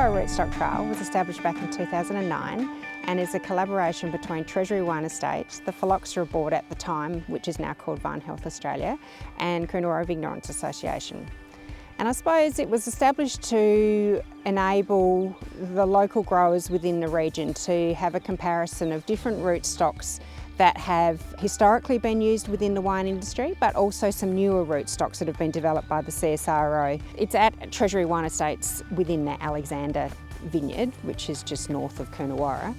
Coonawarra Rootstock Trial was established back in 2009 and is a collaboration between Treasury Wine Estates, the Phylloxera Board at the time, which is now called Vine Health Australia, and Coonawarra Vignerons Association. And I suppose it was established to enable the local growers within the region to have a comparison of different rootstocks that have historically been used within the wine industry, but also some newer rootstocks that have been developed by the CSRO. It's at Treasury Wine Estates within the Alexander Vineyard, which is just north of Coonawarra.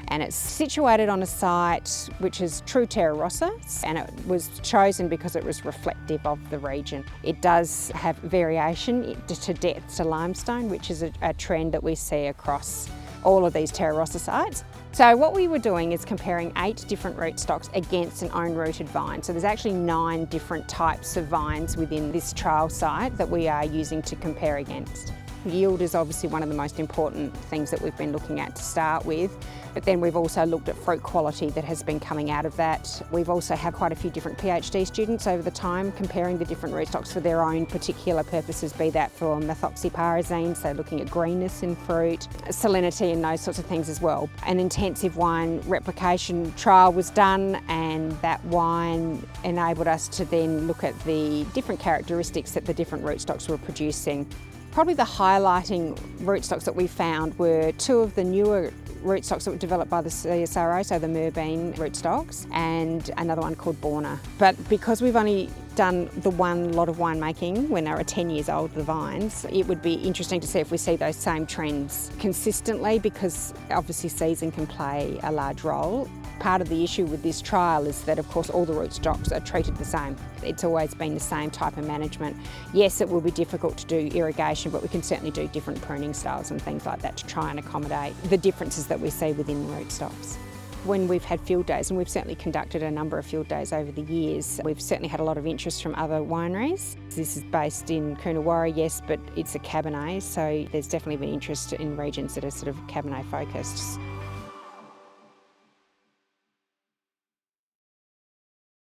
And it's situated on a site which is true terra rossa, and it was chosen because it was reflective of the region. It does have variation to depth to limestone, which is a trend that we see across all of these terra rossa sites. So what we were doing is comparing 8 different rootstocks against an own-rooted vine. So there's actually 9 different types of vines within this trial site that we are using to compare against. Yield is obviously one of the most important things that we've been looking at to start with, but then we've also looked at fruit quality that has been coming out of that. We've also had quite a few different PhD students over the time comparing the different rootstocks for their own particular purposes, be that for methoxypyrazine, so looking at greenness in fruit, salinity and those sorts of things as well. An intensive wine replication trial was done, and that wine enabled us to then look at the different characteristics that the different rootstocks were producing. Probably the highlighting rootstocks that we found were 2 of the newer rootstocks that were developed by the CSRO, so the Merbein rootstocks, and another one called Borna. But because we've only done the one lot of winemaking when they were 10 years old, the vines, it would be interesting to see if we see those same trends consistently, because obviously season can play a large role. Part of the issue with this trial is that, of course, all the rootstocks are treated the same. It's always been the same type of management. Yes, it will be difficult to do irrigation, but we can certainly do different pruning styles and things like that to try and accommodate the differences that we see within the rootstocks. When we've had field days, and we've certainly conducted a number of field days over the years, we've certainly had a lot of interest from other wineries. This is based in Coonawarra, yes, but it's a Cabernet, so there's definitely been interest in regions that are sort of Cabernet focused.